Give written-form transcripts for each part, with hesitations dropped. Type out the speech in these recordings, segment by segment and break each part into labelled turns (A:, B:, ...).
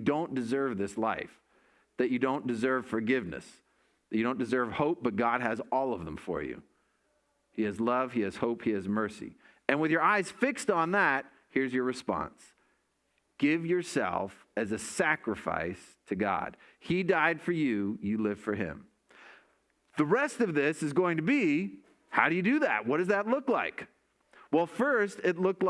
A: don't deserve this life, that you don't deserve forgiveness, that you don't deserve hope, but God has all of them for you. He has love, he has hope, he has mercy. And with your eyes fixed on that, here's your response. Give yourself as a sacrifice to God. He died for you, you live for him. The rest of this is going to be, how do you do that? What does that look like? Well, first, it looks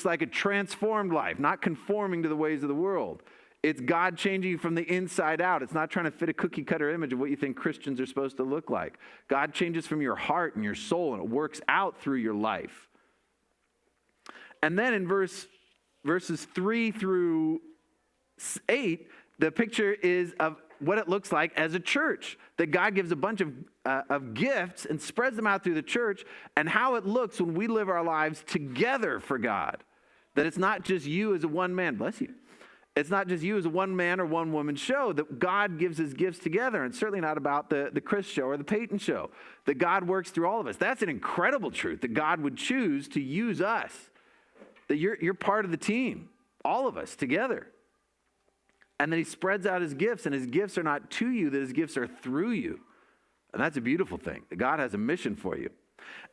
A: like a transformed life, not conforming to the ways of the world. It's God changing you from the inside out. It's not trying to fit a cookie-cutter image of what you think Christians are supposed to look like. God changes from your heart and your soul, and it works out through your life. And then in verses 3 through 8, the picture is of what it looks like as a church, that God gives a bunch of gifts and spreads them out through the church, and how it looks when we live our lives together for God. That it's not just you as a one man, bless you. It's not just you as a one man or one woman show, that God gives his gifts together. And it's certainly not about the Kris show or the Peyton show, that God works through all of us. That's an incredible truth, that God would choose to use us, that you're part of the team, all of us together. And then he spreads out his gifts, and his gifts are not to you, that his gifts are through you. And that's a beautiful thing, that God has a mission for you.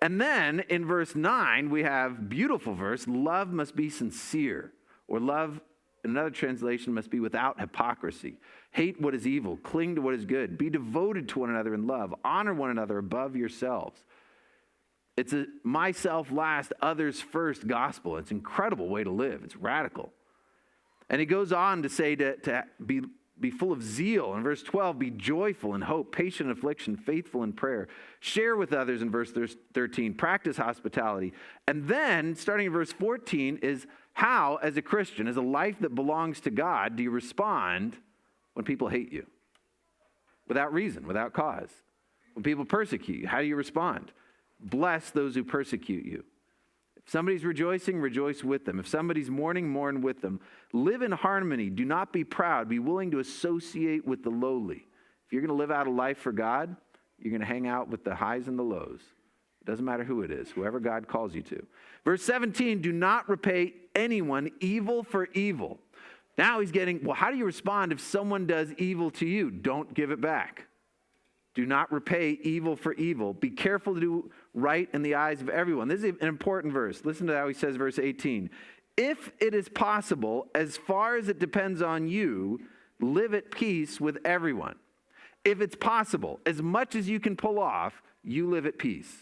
A: And then in verse 9, we have beautiful verse, love must be sincere, or love, in another translation, must be without hypocrisy. Hate what is evil, cling to what is good, be devoted to one another in love, honor one another above yourselves. It's a myself last, others first gospel. It's an incredible way to live. It's radical. And he goes on to say to be full of zeal. In verse 12, be joyful in hope, patient in affliction, faithful in prayer. Share with others in verse 13. Practice hospitality. And then, starting in verse 14, is how, as a Christian, as a life that belongs to God, do you respond when people hate you? Without reason, without cause. When people persecute you, how do you respond? Bless those who persecute you. If somebody's rejoicing, rejoice with them. If somebody's mourning, mourn with them. Live in harmony. Do not be proud. Be willing to associate with the lowly. If you're going to live out a life for God, you're going to hang out with the highs and the lows. It doesn't matter who it is, whoever God calls you to. Verse 17, do not repay anyone evil for evil. Now he's getting, well, how do you respond if someone does evil to you? Don't give it back. Do not repay evil for evil. Be careful to do right in the eyes of everyone. This is an important verse. Listen to how he says, verse 18. If it is possible, as far as it depends on you, live at peace with everyone. If it's possible, as much as you can pull off, you live at peace.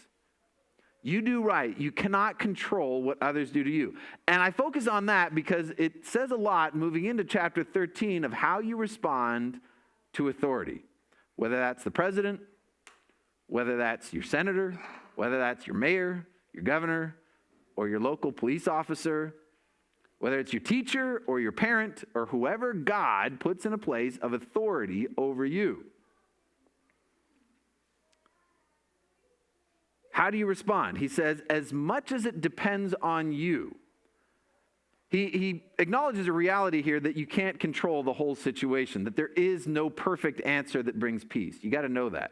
A: You do right. You cannot control what others do to you. And I focus on that because it says a lot moving into chapter 13 of how you respond to authority. Whether that's the president, whether that's your senator, whether that's your mayor, your governor, or your local police officer, whether it's your teacher or your parent or whoever God puts in a place of authority over you. How do you respond? He says, as much as it depends on you. He acknowledges a reality here that you can't control the whole situation, that there is no perfect answer that brings peace. You got to know that.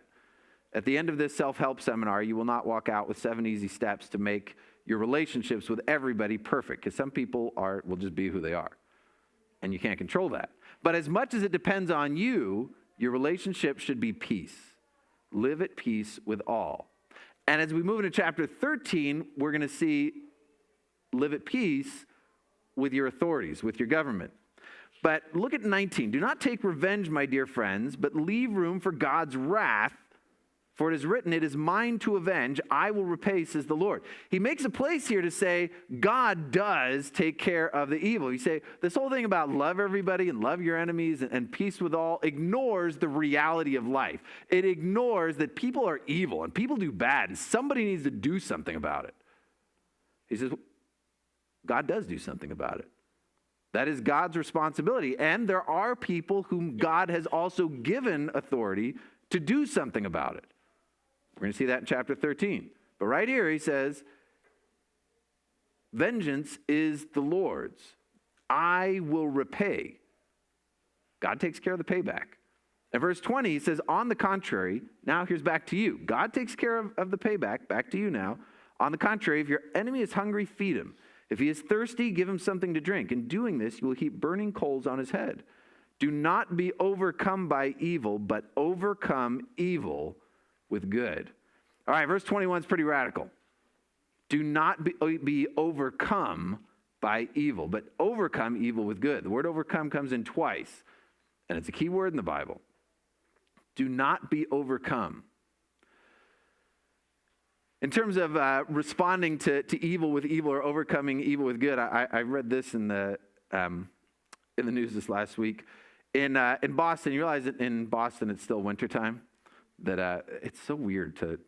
A: At the end of this self-help seminar, you will not walk out with 7 easy steps to make your relationships with everybody perfect, because some people will just be who they are, and you can't control that. But as much as it depends on you, your relationship should be peace. Live at peace with all. And as we move into chapter 13, we're going to see live at peace with your authorities, with your government. But look at 19. Do not take revenge, my dear friends, but leave room for God's wrath. For it is written, it is mine to avenge, I will repay, says the Lord. He makes a place here to say God does take care of the evil. You say, this whole thing about love everybody and love your enemies and peace with all ignores the reality of life. It ignores that people are evil and people do bad and somebody needs to do something about it. He says, God does do something about it. That is God's responsibility. And there are people whom God has also given authority to do something about it. We're going to see that in chapter 13. But right here he says, vengeance is the Lord's. I will repay. God takes care of the payback. In verse 20, he says, on the contrary, now here's back to you. God takes care of the payback, back to you now. On the contrary, if your enemy is hungry, feed him. If he is thirsty, give him something to drink. In doing this, you will heap burning coals on his head. Do not be overcome by evil, but overcome evil with good. All right, verse 21 is pretty radical. Do not be overcome by evil, but overcome evil with good. The word overcome comes in twice, and it's a key word in the Bible. Do not be overcome. In terms of responding to evil with evil or overcoming evil with good, I read this in the news this last week. In Boston, you realize that in Boston it's still wintertime? That it's so weird to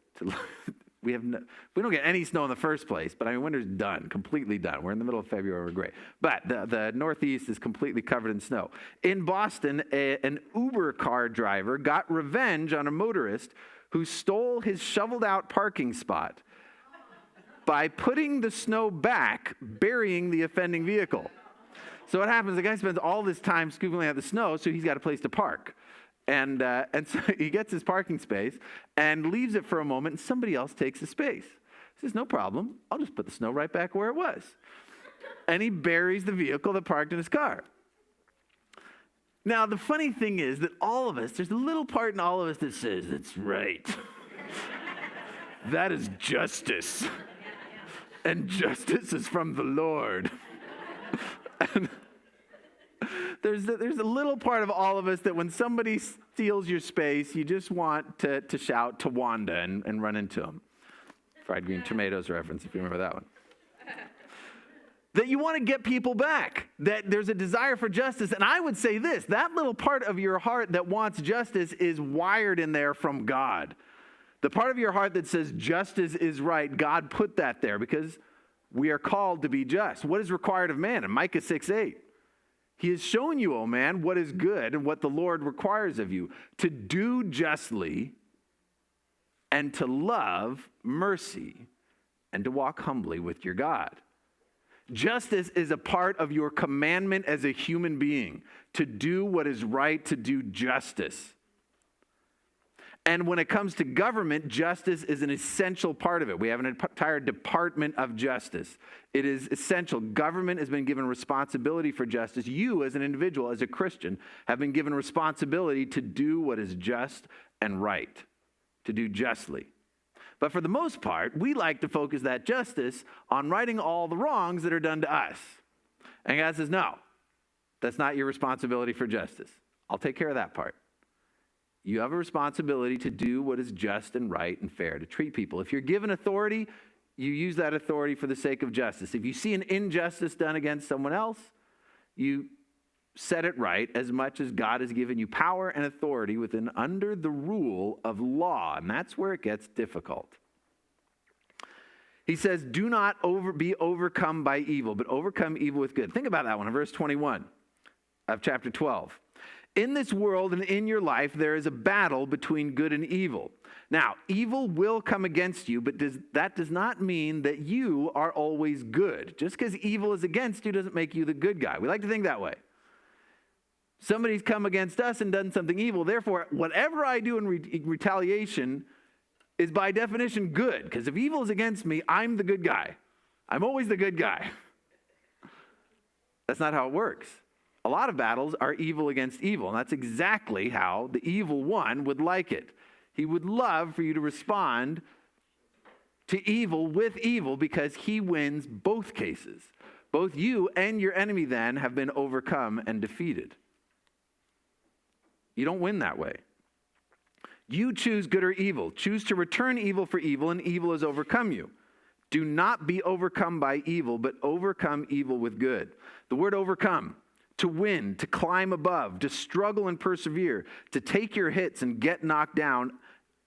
A: we don't get any snow in the first place, but I mean winter's done, completely done. We're in the middle of February, we're great. But the Northeast is completely covered in snow. In Boston, an Uber car driver got revenge on a motorist who stole his shoveled out parking spot by putting the snow back, burying the offending vehicle. So what happens, the guy spends all this time scooping out the snow, so he's got a place to park. And so he gets his parking space and leaves it for a moment, and somebody else takes the space. He says, no problem, I'll just put the snow right back where it was. And he buries the vehicle that parked in his car. Now, the funny thing is that all of us, there's a little part in all of us that says, that's right. That is justice. And justice is from the Lord. And there's a little part of all of us that when somebody steals your space, you just want to shout to Wanda and run into them. Fried green tomatoes reference, if you remember that one. That you want to get people back, that there's a desire for justice. And I would say this, that little part of your heart that wants justice is wired in there from God. The part of your heart that says justice is right, God put that there because we are called to be just. What is required of man? In Micah 6:8, he has shown you, O man, what is good and what the Lord requires of you, to do justly and to love mercy and to walk humbly with your God. Justice is a part of your commandment as a human being, to do what is right, to do justice. And when it comes to government, justice is an essential part of it. We have an entire department of justice. It is essential. Government has been given responsibility for justice. You, as an individual, as a Christian, have been given responsibility to do what is just and right, to do justly. But for the most part, we like to focus that justice on righting all the wrongs that are done to us. And God says, no, that's not your responsibility for justice. I'll take care of that part. You have a responsibility to do what is just and right and fair, to treat people. If you're given authority, you use that authority for the sake of justice. If you see an injustice done against someone else, you set it right as much as God has given you power and authority within under the rule of law. And that's where it gets difficult. He says, do not be overcome by evil, but overcome evil with good. Think about that one in verse 21 of chapter 12. In this world and in your life, there is a battle between good and evil. Now, evil will come against you, but that does not mean that you are always good. Just because evil is against you doesn't make you the good guy. We like to think that way. Somebody's come against us and done something evil. Therefore, whatever I do in retaliation is by definition good. Because if evil is against me, I'm the good guy. I'm always the good guy. That's not how it works. A lot of battles are evil against evil, and that's exactly how the evil one would like it. He would love for you to respond to evil with evil because he wins both cases. Both you and your enemy then have been overcome and defeated. You don't win that way. You choose good or evil. Choose to return evil for evil, and evil has overcome you. Do not be overcome by evil, but overcome evil with good. The word overcome, to win, to climb above, to struggle and persevere, to take your hits and get knocked down,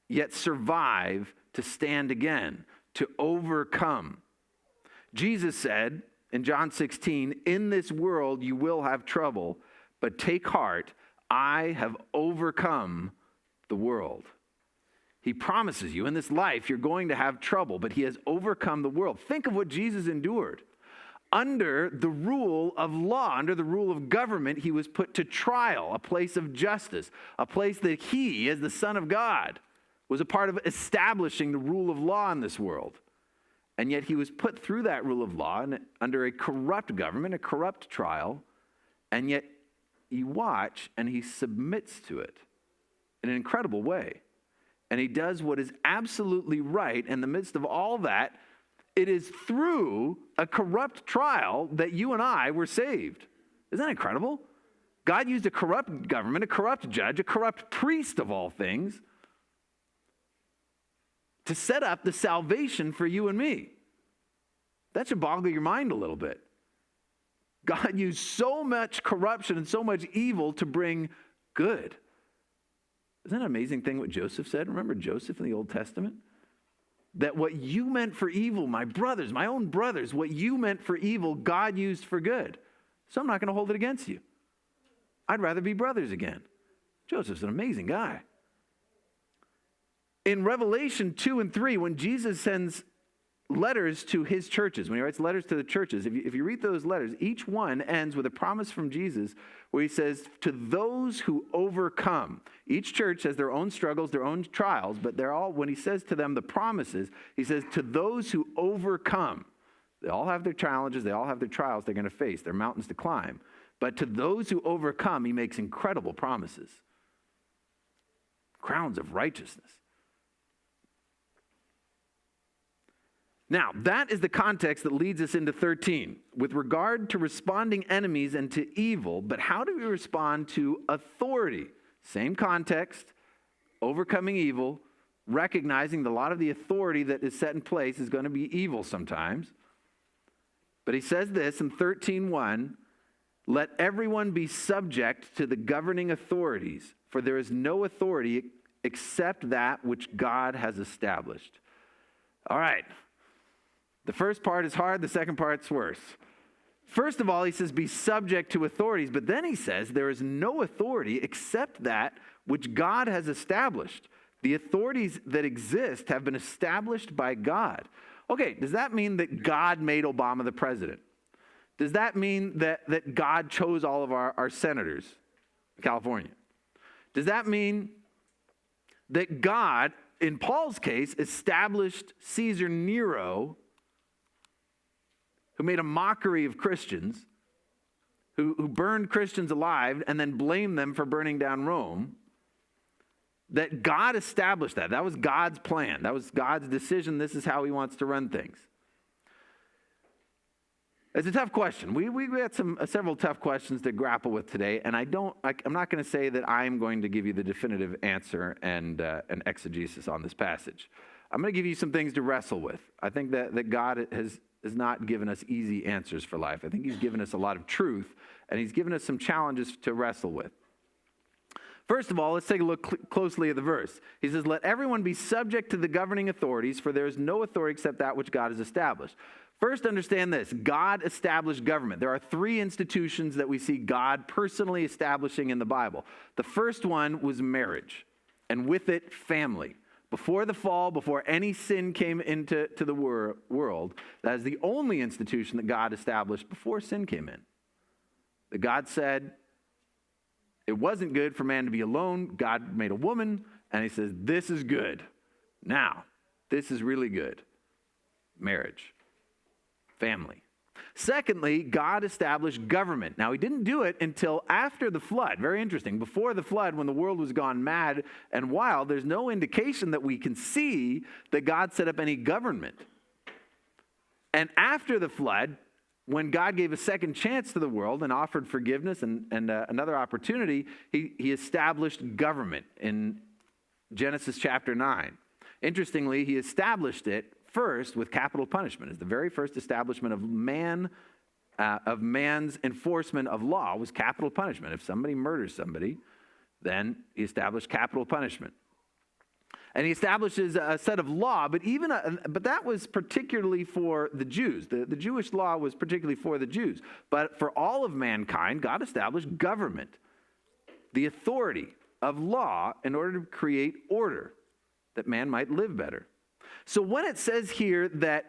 A: yet survive, to stand again, to overcome. Jesus said in John 16, in this world you will have trouble, but take heart, I have overcome the world. He promises you in this life you're going to have trouble, but he has overcome the world. Think of what Jesus endured. Under the rule of law, under the rule of government, he was put to trial, a place of justice, a place that he, as the Son of God, was a part of establishing the rule of law in this world. And yet he was put through that rule of law and under a corrupt government, a corrupt trial, and yet you watch, and he submits to it in an incredible way. And he does what is absolutely right in the midst of all that. It is through a corrupt trial that you and I were saved. Isn't that incredible? God used a corrupt government, a corrupt judge, a corrupt priest of all things, to set up the salvation for you and me. That should boggle your mind a little bit. God used so much corruption and so much evil to bring good. Isn't that an amazing thing what Joseph said? Remember Joseph in the Old Testament? That what you meant for evil, my brothers, my own brothers, what you meant for evil, God used for good. So I'm not going to hold it against you. I'd rather be brothers again. Joseph's an amazing guy. In Revelation 2 and 3, when Jesus sends letters to his churches, when he writes letters to the churches, if you read those letters, each one ends with a promise from Jesus where he says, to those who overcome. Each church has their own struggles, their own trials, but they're all, when he says to them the promises, he says, to those who overcome. They all have their challenges, they all have their trials they're going to face, their mountains to climb. But to those who overcome, he makes incredible promises. Crowns of righteousness. Now, that is the context that leads us into 13. With regard to responding enemies and to evil, but how do we respond to authority? Same context, overcoming evil, recognizing that a lot of the authority that is set in place is going to be evil sometimes. But he says this in 13:1, let everyone be subject to the governing authorities, for there is no authority except that which God has established. All right. The first part is hard, the second part's worse. First of all, he says, be subject to authorities, but then he says, there is no authority except that which God has established. The authorities that exist have been established by God. Okay, does that mean that God made Obama the president? Does that mean that God chose all of our senators in California? Does that mean that God, in Paul's case, established Caesar Nero, who made a mockery of Christians, who burned Christians alive and then blamed them for burning down Rome, that God established that? That was God's plan. That was God's decision. This is how he wants to run things. It's a tough question. We had several tough questions to grapple with today, and I'm not going to say that I'm going to give you the definitive answer and an exegesis on this passage. I'm going to give you some things to wrestle with. I think that God has not given us easy answers for life. I think he's given us a lot of truth, and he's given us some challenges to wrestle with. First of all, let's take a look closely at the verse. He says, let everyone be subject to the governing authorities, for there is no authority except that which God has established. First, understand this. God established government. There are three institutions that we see God personally establishing in the Bible. The first one was marriage, and with it, family. Before the fall, before any sin came into the world, that is the only institution that God established before sin came in. That God said it wasn't good for man to be alone. God made a woman, and he says, this is good. Now, this is really good. Marriage. Family. Secondly, God established government. Now, he didn't do it until after the flood. Very interesting. Before the flood, when the world was gone mad and wild, there's no indication that we can see that God set up any government. And after the flood, when God gave a second chance to the world and offered forgiveness and another opportunity, he established government in Genesis chapter 9. Interestingly, he established it first with capital punishment. It's the very first establishment of man's enforcement of law was capital punishment. If somebody murders somebody, then he established capital punishment. And he establishes a set of law, but that was particularly for the Jews. The Jewish law was particularly for the Jews. But for all of mankind, God established government, the authority of law in order to create order, that man might live better. So when it says here that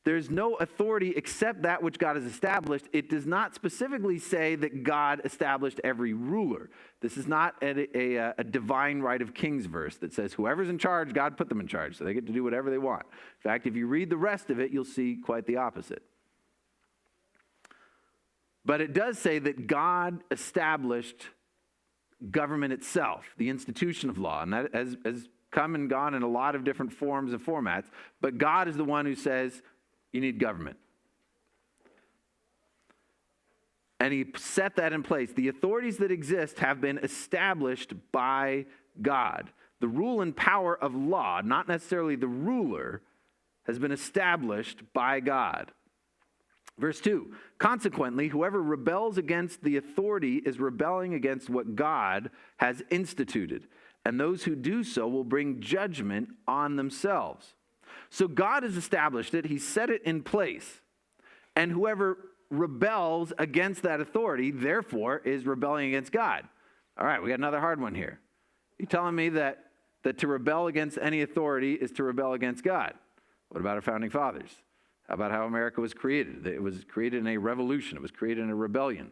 A: there's no authority except that which God has established, it does not specifically say that God established every ruler. This is not a divine right of kings verse that says whoever's in charge, God put them in charge, so they get to do whatever they want. In fact, if you read the rest of it, you'll see quite the opposite. But it does say that God established government itself, the institution of law, and that has come and gone in a lot of different forms and formats, but God is the one who says you need government. And he set that in place. The authorities that exist have been established by God. The rule and power of law, not necessarily the ruler, has been established by God. Verse 2, consequently, whoever rebels against the authority is rebelling against what God has instituted, and those who do so will bring judgment on themselves. So God has established it, he set it in place, and whoever rebels against that authority, therefore, is rebelling against God. All right, we got another hard one here. You telling me that to rebel against any authority is to rebel against God? What about our founding fathers? How about how America was created? It was created in a revolution. It was created in a rebellion.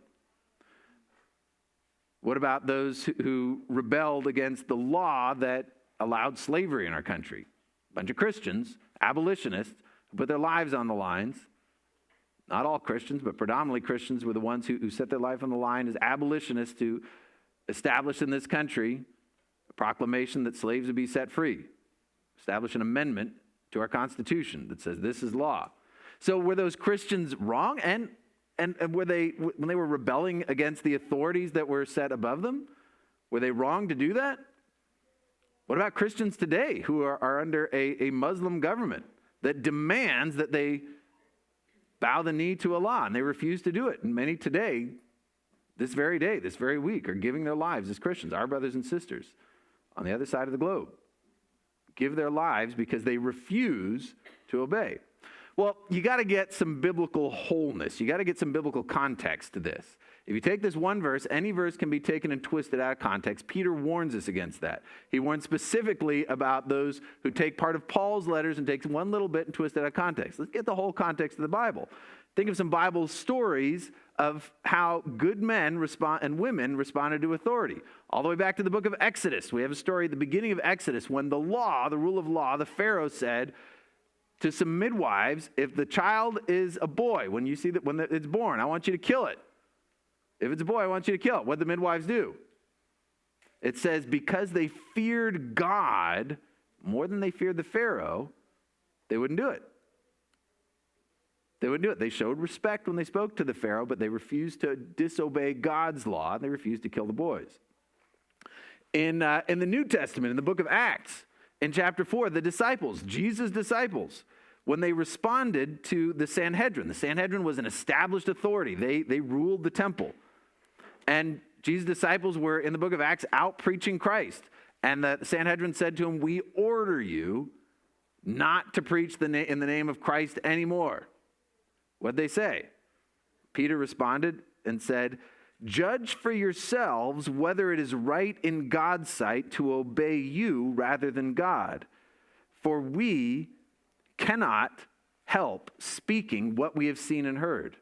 A: What about those who rebelled against the law that allowed slavery in our country? A bunch of Christians, abolitionists, who put their lives on the lines. Not all Christians, but predominantly Christians were the ones who set their life on the line as abolitionists to establish in this country a proclamation that slaves would be set free. Establish an amendment to our Constitution that says this is law. So were those Christians wrong? And were they, when they were rebelling against the authorities that were set above them, were they wrong to do that? What about Christians today who are under a Muslim government that demands that they bow the knee to Allah, and they refuse to do it? And many today, this very day, this very week, are giving their lives as Christians, our brothers and sisters on the other side of the globe. Give their lives because they refuse to obey. Well, you got to get some biblical wholeness. You got to get some biblical context to this. If you take this one verse, any verse can be taken and twisted out of context. Peter warns us against that. He warns specifically about those who take part of Paul's letters and take one little bit and twist it out of context. Let's get the whole context of the Bible. Think of some Bible stories of how good men and women responded to authority. All the way back to the book of Exodus. We have a story at the beginning of Exodus when the law, the rule of law, the Pharaoh said to some midwives, if the child is a boy, when you see that when it's born, I want you to kill it. If it's a boy, I want you to kill it. What did the midwives do? It says because they feared God more than they feared the Pharaoh, they wouldn't do it. They wouldn't do it. They showed respect when they spoke to the Pharaoh, but they refused to disobey God's law, and they refused to kill the boys. In the New Testament, in the book of Acts, in chapter 4, the disciples, Jesus' disciples, when they responded to the Sanhedrin was an established authority. They ruled the temple. And Jesus' disciples were, in the book of Acts, out preaching Christ. And the Sanhedrin said to him, we order you not to preach in the name of Christ anymore. What'd they say? Peter responded and said, judge for yourselves whether it is right in God's sight to obey you rather than God. For we cannot help speaking what we have seen and heard.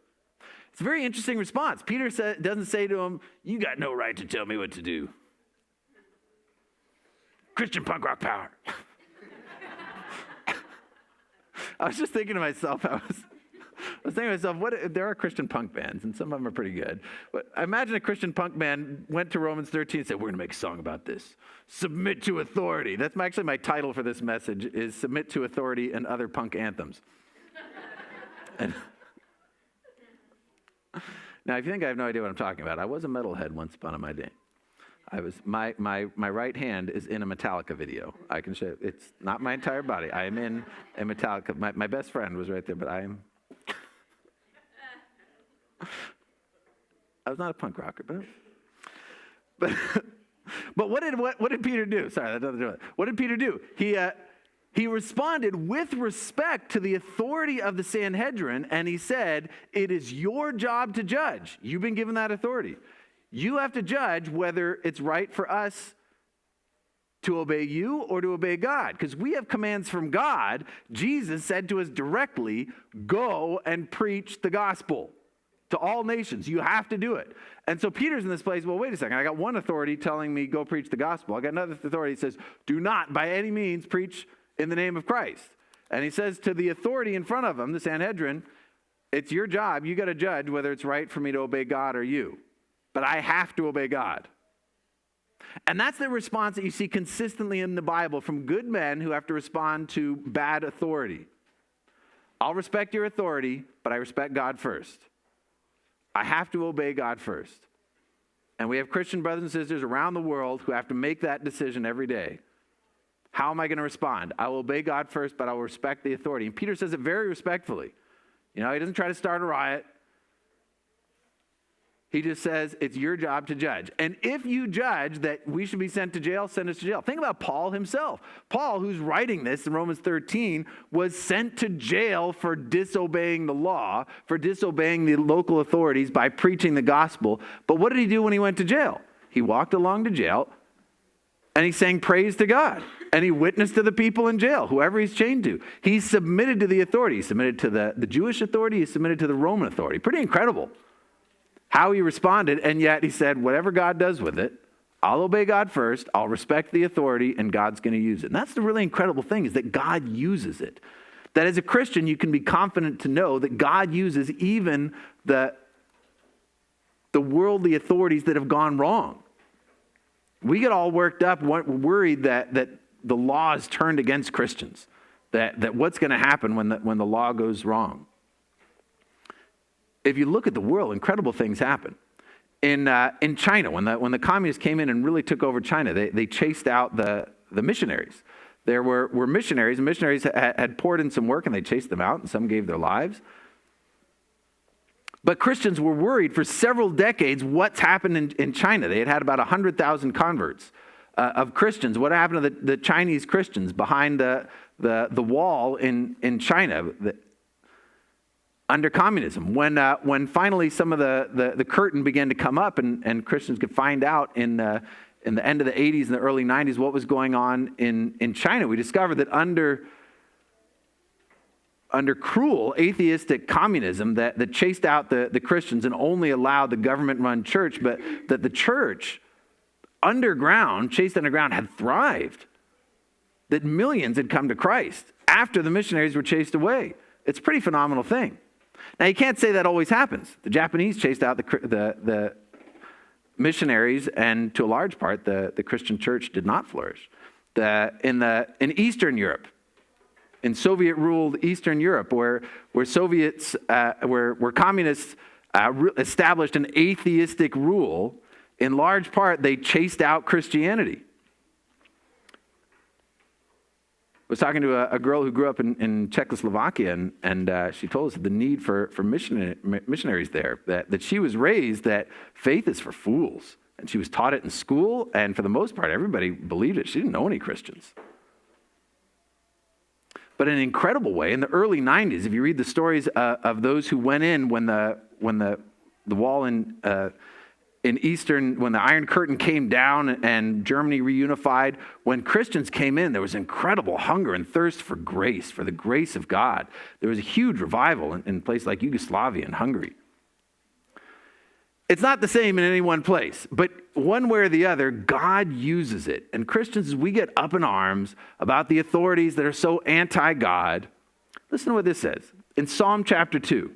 A: It's a very interesting response. Peter doesn't say to him, you got no right to tell me what to do. Christian punk rock power. I was just thinking to myself, I was thinking to myself, there are Christian punk bands, and some of them are pretty good. But I imagine a Christian punk band went to Romans 13 and said, we're going to make a song about this. Submit to authority. That's actually my title for this message, is Submit to Authority and Other Punk Anthems. And now, if you think I have no idea what I'm talking about, I was a metalhead once upon my day. My right hand is in a Metallica video. I can show it's not my entire body. I am in a Metallica. My best friend was right there, but I was not a punk rocker, but what did Peter do? Sorry, that doesn't do it. What did Peter do? He responded with respect to the authority of the Sanhedrin, and he said, it is your job to judge. You've been given that authority. You have to judge whether it's right for us to obey you or to obey God, because we have commands from God. Jesus said to us directly, go and preach the gospel to all nations. You have to do it. And so Peter's in this place, well, wait a second. I got one authority telling me go preach the gospel. I got another authority that says, do not by any means preach in the name of Christ. And he says to the authority in front of him, the Sanhedrin, It's your job. You got to judge whether it's right for me to obey God or you. But I have to obey God. And that's the response that you see consistently in the Bible from good men who have to respond to bad authority. I'll respect your authority, but I respect God first. I have to obey God first. And we have Christian brothers and sisters around the world who have to make that decision every day. How am I going to respond? I will obey God first, but I will respect the authority. And Peter says it very respectfully. He doesn't try to start a riot. He just says it's your job to judge. And if you judge that we should be sent to jail, send us to jail. Think about Paul himself. Paul, who's writing this in Romans 13, was sent to jail for disobeying the law, for disobeying the local authorities by preaching the gospel. But what did he do when he went to jail? He walked along to jail and he sang praise to God. And he witnessed to the people in jail, whoever he's chained to. He submitted to the authority. He submitted to the Jewish authority. He submitted to the Roman authority. Pretty incredible how he responded, and yet he said, whatever God does with it, I'll obey God first, I'll respect the authority, and God's going to use it. And that's the really incredible thing, is that God uses it. That as a Christian, you can be confident to know that God uses even the worldly authorities that have gone wrong. We get all worked up, worried that the law is turned against Christians, that what's going to happen when the law goes wrong. If you look at the world, incredible things happen. In China, when the communists came in and really took over China, they chased out the missionaries. There were missionaries, and missionaries had poured in some work, and they chased them out, and some gave their lives. But Christians were worried for several decades what's happened in China. They had about 100,000 converts of Christians. What happened to the Chinese Christians behind the wall in China under communism? When finally some of the curtain began to come up and Christians could find out in the end of the 80s and the early 90s what was going on in China, we discovered that under cruel atheistic communism that chased out the Christians and only allowed the government-run church, but that the church chased underground, had thrived. That millions had come to Christ after the missionaries were chased away. It's a pretty phenomenal thing. Now, you can't say that always happens. The Japanese chased out the missionaries, and to a large part, the Christian church did not flourish. In Eastern Europe, in Soviet-ruled Eastern Europe, where communists established an atheistic rule, in large part, they chased out Christianity. I was talking to a girl who grew up in Czechoslovakia, and she told us the need for missionaries there, that she was raised that faith is for fools. And she was taught it in school, and for the most part, everybody believed it. She didn't know any Christians. But in an incredible way, in the early 90s, if you read the stories of those who went in when the wall in Eastern, when the Iron Curtain came down and Germany reunified, when Christians came in, there was incredible hunger and thirst for grace, for the grace of God. There was a huge revival in places like Yugoslavia and Hungary. It's not the same in any one place, but one way or the other, God uses it. And Christians, as we get up in arms about the authorities that are so anti-God, listen to what this says. In Psalm chapter 2,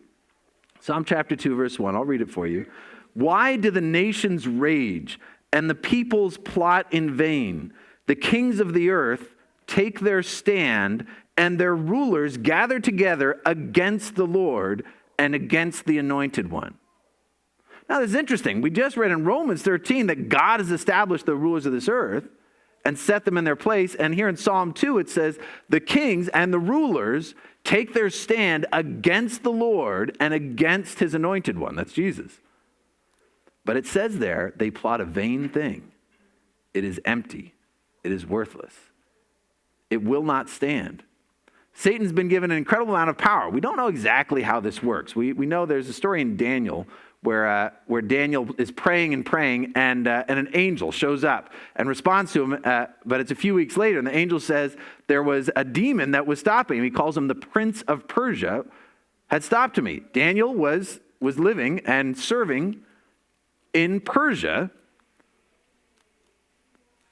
A: verse 1, I'll read it for you. Why do the nations rage and the peoples plot in vain? The kings of the earth take their stand, and their rulers gather together against the Lord and against the Anointed One. Now, this is interesting. We just read in Romans 13 that God has established the rulers of this earth and set them in their place. And here in Psalm 2, it says, the kings and the rulers take their stand against the Lord and against his Anointed One. That's Jesus. But it says there, they plot a vain thing. It is empty. It is worthless. It will not stand. Satan's been given an incredible amount of power. We don't know exactly how this works. We know there's a story in Daniel where Daniel is praying, and an angel shows up and responds to him, but it's a few weeks later, and the angel says there was a demon that was stopping him. He calls him the Prince of Persia, had stopped me. Daniel was living and serving in Persia,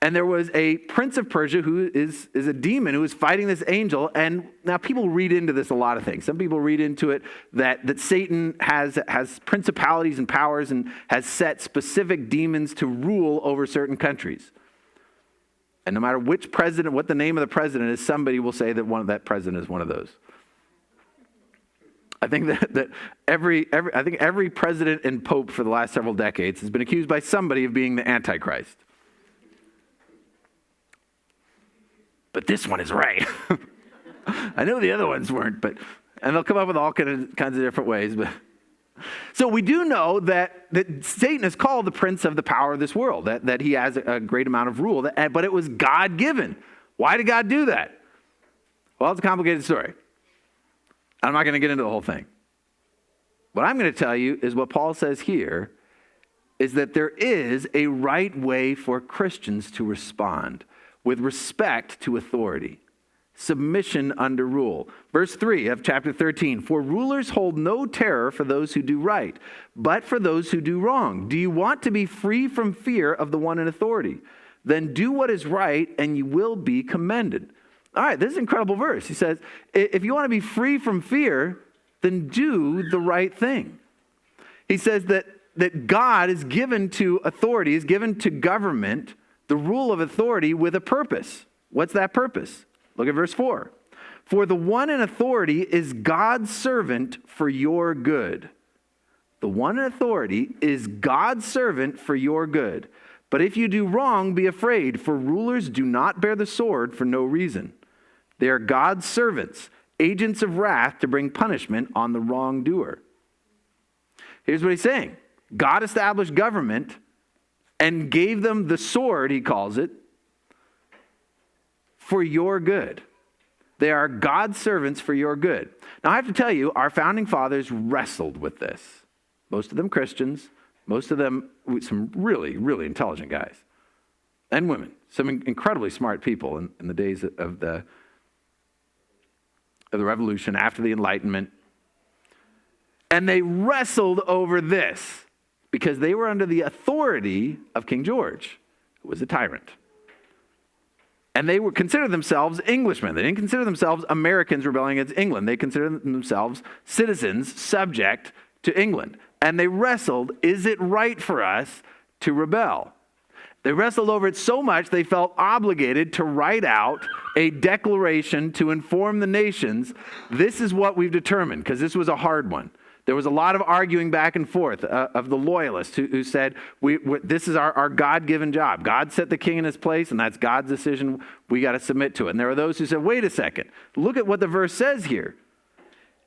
A: And there was a prince of Persia who is a demon who is fighting this angel. And now people read into this a lot of things. Some people read into it that Satan has principalities and powers and has set specific demons to rule over certain countries. And no matter which president, what the name of the president is, somebody will say that president is one of those. I think that every president and pope for the last several decades has been accused by somebody of being the Antichrist. But this one is right. I know the other ones weren't, and they'll come up with all kinds of different ways. But so we do know that Satan is called the prince of the power of this world, that he has a great amount of rule, but it was God-given. Why did God do that? Well, it's a complicated story. I'm not going to get into the whole thing. What I'm going to tell you is what Paul says here is that there is a right way for Christians to respond with respect to authority, submission under rule. Verse 3 of chapter 13, for rulers hold no terror for those who do right, but for those who do wrong. Do you want to be free from fear of the one in authority? Then do what is right and you will be commended. All right, this is an incredible verse. He says, if you want to be free from fear, then do the right thing. He says that God is given to authority, is given to government, the rule of authority with a purpose. What's that purpose? Look at verse 4. For the one in authority is God's servant for your good. The one in authority is God's servant for your good. But if you do wrong, be afraid, for rulers do not bear the sword for no reason. They are God's servants, agents of wrath to bring punishment on the wrongdoer. Here's what he's saying. God established government and gave them the sword, he calls it, for your good. They are God's servants for your good. Now, I have to tell you, our founding fathers wrestled with this. Most of them Christians, most of them some really, really intelligent guys and women, some incredibly smart people in the days of the Revolution, after the Enlightenment. And they wrestled over this because they were under the authority of King George, who was a tyrant. And they considered themselves Englishmen. They didn't consider themselves Americans rebelling against England. They considered themselves citizens subject to England. And they wrestled, is it right for us to rebel? They wrestled over it so much they felt obligated to write out a declaration to inform the nations, this is what we've determined, because this was a hard one. There was a lot of arguing back and forth of the loyalists who said, this is our God-given job. God set the king in his place, and that's God's decision. We got to submit to it. And there are those who said, wait a second. Look at what the verse says here.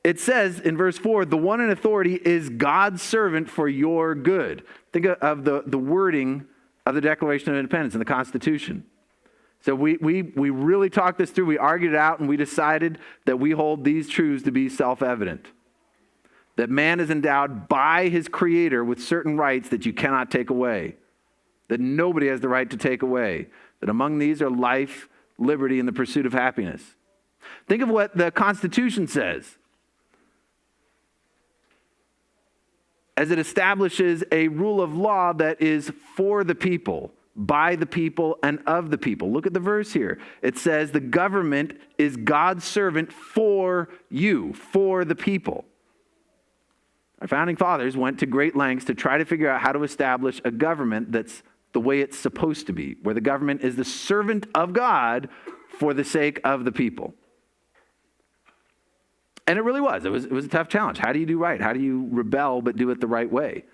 A: It says in verse 4, the one in authority is God's servant for your good. Think of the wording of the Declaration of Independence and the Constitution. So we really talked this through. We argued it out, and we decided that we hold these truths to be self-evident. That man is endowed by his Creator with certain rights that you cannot take away. That nobody has the right to take away. That among these are life, liberty, and the pursuit of happiness. Think of what the Constitution says. As it establishes a rule of law that is for the people, by the people, and of the people. Look at the verse here. It says the government is God's servant for you, for the people. Our founding fathers went to great lengths to try to figure out how to establish a government that's the way it's supposed to be, where the government is the servant of God for the sake of the people. And it really was. It was a tough challenge. How do you do right? How do you rebel but do it the right way?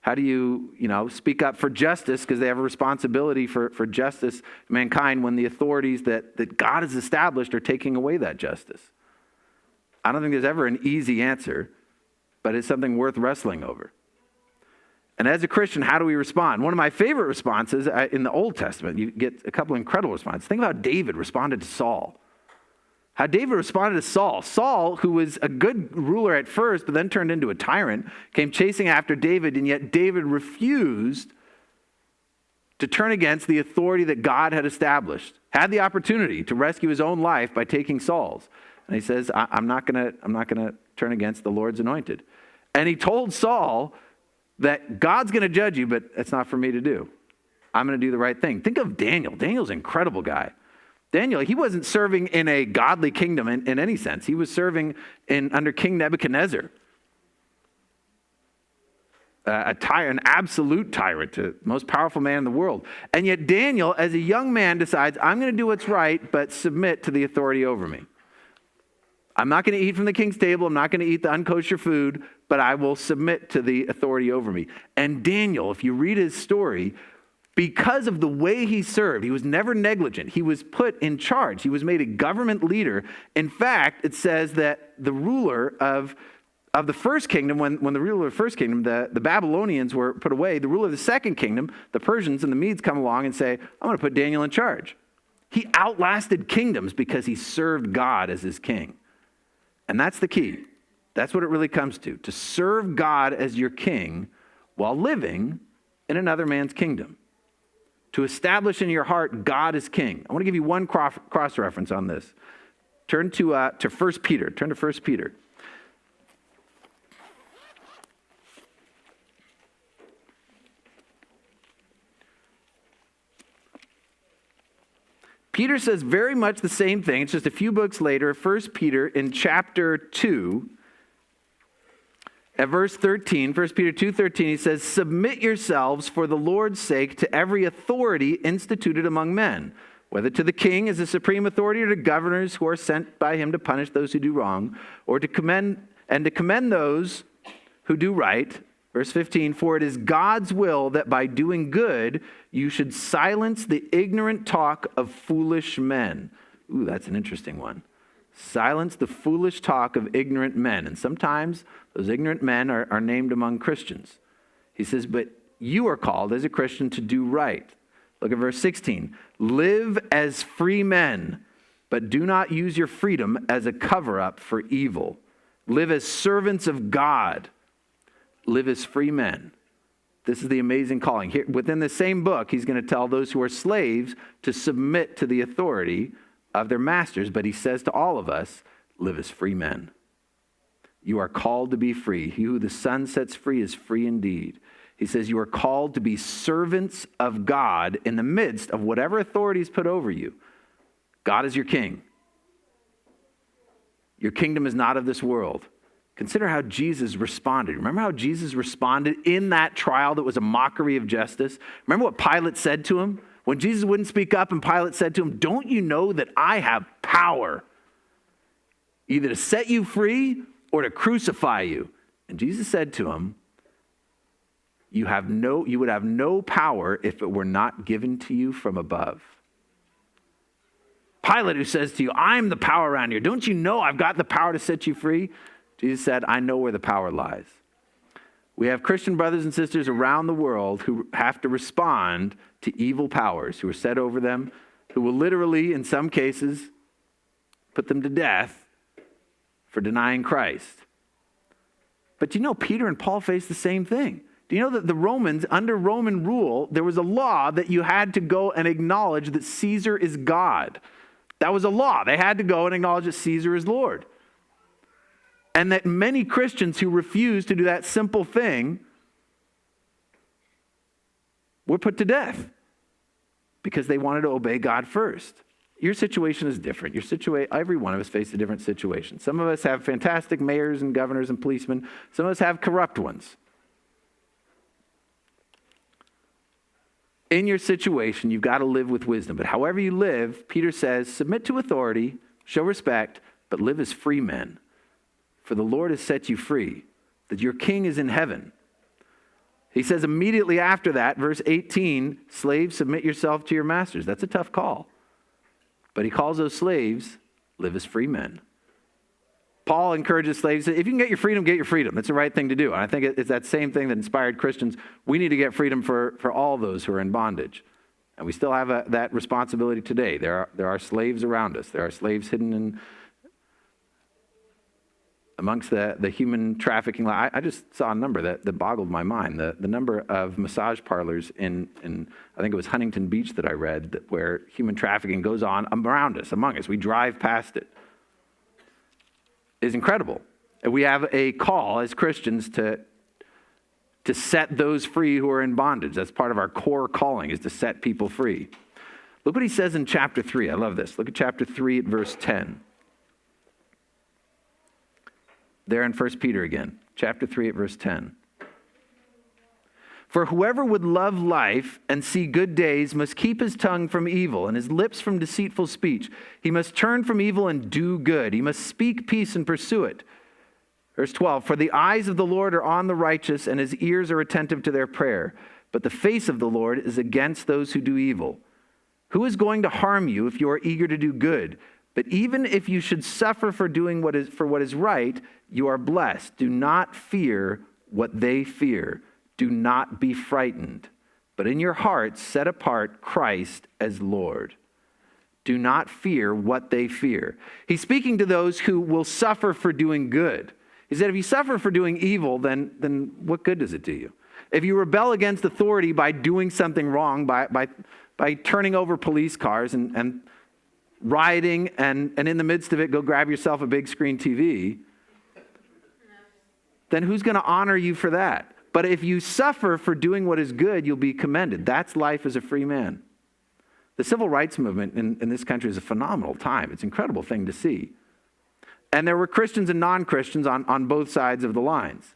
A: How do you speak up for justice, because they have a responsibility for justice to mankind when the authorities that God has established are taking away that justice? I don't think there's ever an easy answer, but it's something worth wrestling over. And as a Christian, how do we respond? One of my favorite responses in the Old Testament, you get a couple of incredible responses. Think about how David responded to Saul. How David responded to Saul. Saul, who was a good ruler at first, but then turned into a tyrant, came chasing after David, and yet David refused to turn against the authority that God had established. Had the opportunity to rescue his own life by taking Saul's. And he says, I'm not gonna turn against the Lord's anointed. And he told Saul that God's going to judge you, but it's not for me to do. I'm going to do the right thing. Think of Daniel. Daniel's an incredible guy. Daniel, he wasn't serving in a godly kingdom in any sense. He was serving under King Nebuchadnezzar. An absolute tyrant, the most powerful man in the world. And yet Daniel, as a young man, decides, I'm going to do what's right, but submit to the authority over me. I'm not going to eat from the king's table. I'm not going to eat the unkosher food, but I will submit to the authority over me. And Daniel, if you read his story, because of the way he served, he was never negligent. He was put in charge. He was made a government leader. In fact, it says that the ruler of the first kingdom, when the ruler of the first kingdom, the Babylonians were put away, the ruler of the second kingdom, the Persians and the Medes come along and say, I'm going to put Daniel in charge. He outlasted kingdoms because he served God as his king. And that's the key. That's what it really comes to serve God as your king while living in another man's kingdom. To establish in your heart God is king. I want to give you one cross-reference on this. Turn to 1 Peter. Turn to 1 Peter. Peter says very much the same thing. It's just a few books later, 1 Peter in chapter 2, at verse 13, 1 Peter 2:13, he says, submit yourselves for the Lord's sake to every authority instituted among men, whether to the king as the supreme authority or to governors who are sent by him to punish those who do wrong, or to commend those who do right. Verse 15, for it is God's will that by doing good, you should silence the ignorant talk of foolish men. Ooh, that's an interesting one. Silence the foolish talk of ignorant men. And sometimes those ignorant men are named among Christians. He says, but you are called as a Christian to do right. Look at verse 16. Live as free men, but do not use your freedom as a cover-up for evil. Live as servants of God. Live as free men. This is the amazing calling. Here, within the same book, he's going to tell those who are slaves to submit to the authority of their masters. But he says to all of us, live as free men. You are called to be free. He who the Son sets free is free indeed. He says you are called to be servants of God in the midst of whatever authority is put over you. God is your king. Your kingdom is not of this world. Consider how Jesus responded. Remember how Jesus responded in that trial that was a mockery of justice? Remember what Pilate said to him? When Jesus wouldn't speak up and Pilate said to him, don't you know that I have power either to set you free or to crucify you? And Jesus said to him, you would have no power if it were not given to you from above. Pilate, who says to you, I'm the power around here. Don't you know I've got the power to set you free? Jesus said, I know where the power lies. We have Christian brothers and sisters around the world who have to respond to evil powers who are set over them, who will literally, in some cases, put them to death for denying Christ. But you know, Peter and Paul faced the same thing. Do you know that the Romans, under Roman rule, there was a law that you had to go and acknowledge that Caesar is God? That was a law. They had to go and acknowledge that Caesar is Lord. And that many Christians who refused to do that simple thing were put to death because they wanted to obey God first. Your situation is different. Every one of us faces a different situation. Some of us have fantastic mayors and governors and policemen. Some of us have corrupt ones. In your situation, you've got to live with wisdom. But however you live, Peter says, submit to authority, show respect, but live as free men. For the Lord has set you free, that your king is in heaven. He says immediately after that, verse 18, slaves, submit yourself to your masters. That's a tough call. But he calls those slaves, live as free men. Paul encourages slaves, if you can get your freedom, get your freedom. It's the right thing to do. And I think it's that same thing that inspired Christians. We need to get freedom for all those who are in bondage. And we still have that responsibility today. There are slaves around us. There are slaves hidden in amongst the human trafficking. I just saw a number that boggled my mind. The number of massage parlors in I think it was Huntington Beach that I read, where human trafficking goes on around us, among us. We drive past it. It's incredible. And we have a call as Christians to to set those free who are in bondage. That's part of our core calling, is to set people free. Look what he says in chapter 3. I love this. Look at chapter 3 at verse 10. There in 1 Peter again, chapter 3 at verse 10. For whoever would love life and see good days must keep his tongue from evil and his lips from deceitful speech. He must turn from evil and do good. He must speak peace and pursue it. Verse 12, for the eyes of the Lord are on the righteous and his ears are attentive to their prayer. But the face of the Lord is against those who do evil. Who is going to harm you if you are eager to do good? But even if you should suffer for doing what is right, you are blessed. Do not fear what they fear. Do not be frightened, but in your hearts set apart Christ as Lord. Do not fear what they fear. He's speaking to those who will suffer for doing good. He said, if you suffer for doing evil, then what good does it do you? If you rebel against authority by doing something wrong, by turning over police cars and rioting, and in the midst of it, go grab yourself a big screen TV, then who's going to honor you for that? But if you suffer for doing what is good, you'll be commended. That's life as a free man. The civil rights movement in this country is a phenomenal time. It's an incredible thing to see. And there were Christians and non-Christians on both sides of the lines.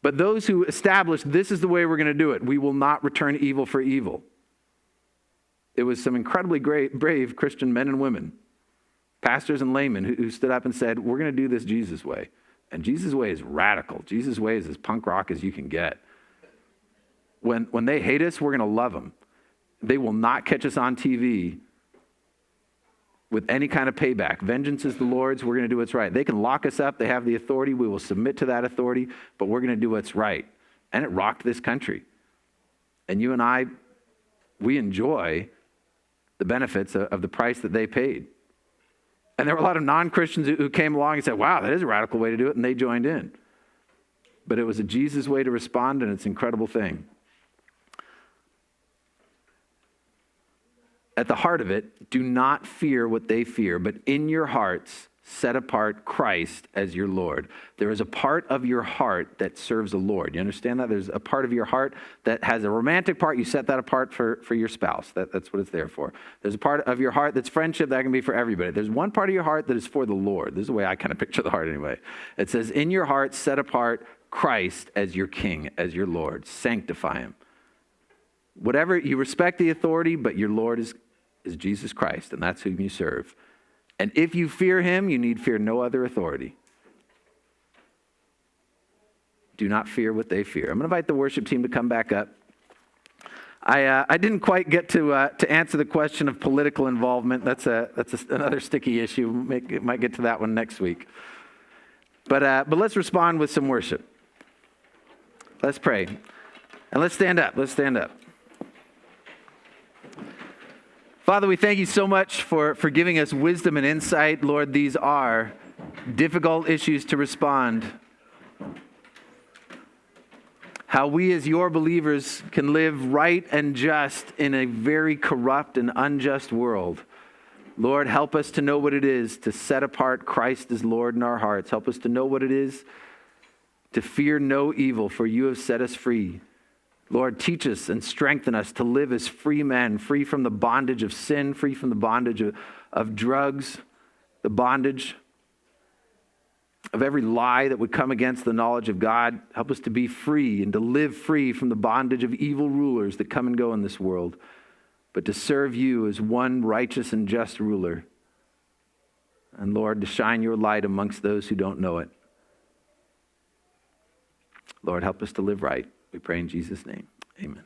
A: But those who established this is the way we're going to do it, we will not return evil for evil. It was some incredibly brave Christian men and women, pastors and laymen, who stood up and said, we're going to do this Jesus way. And Jesus' way is radical. Jesus' way is as punk rock as you can get. When they hate us, we're going to love them. They will not catch us on TV with any kind of payback. Vengeance is the Lord's. We're going to do what's right. They can lock us up. They have the authority. We will submit to that authority, but we're going to do what's right. And it rocked this country. And you and I, we enjoy the benefits of the price that they paid. And there were a lot of non-Christians who came along and said, wow, that is a radical way to do it, and they joined in. But it was a Jesus way to respond, and it's an incredible thing. At the heart of it, do not fear what they fear, but in your hearts, set apart Christ as your Lord. There is a part of your heart that serves the Lord. You understand that? There's a part of your heart that has a romantic part. You set that apart for your spouse. That's what it's there for. There's a part of your heart that's friendship that can be for everybody. There's one part of your heart that is for the Lord. This is the way I kind of picture the heart anyway. It says, in your heart, set apart Christ as your King, as your Lord. Sanctify him. Whatever, you respect the authority, but your Lord is Jesus Christ, and that's whom you serve. And if you fear him, you need fear no other authority. Do not fear what they fear. I'm going to invite the worship team to come back up. I didn't quite get to answer the question of political involvement. That's another sticky issue. Might get to that one next week. But let's respond with some worship. Let's pray. And let's stand up. Let's stand up. Father, we thank you so much for giving us wisdom and insight. Lord, these are difficult issues to respond. How we as your believers can live right and just in a very corrupt and unjust world. Lord, help us to know what it is to set apart Christ as Lord in our hearts. Help us to know what it is to fear no evil, for you have set us free. Lord, teach us and strengthen us to live as free men, free from the bondage of sin, free from the bondage of drugs, the bondage of every lie that would come against the knowledge of God. Help us to be free and to live free from the bondage of evil rulers that come and go in this world, but to serve you as one righteous and just ruler. And Lord, to shine your light amongst those who don't know it. Lord, help us to live right. We pray in Jesus' name. Amen.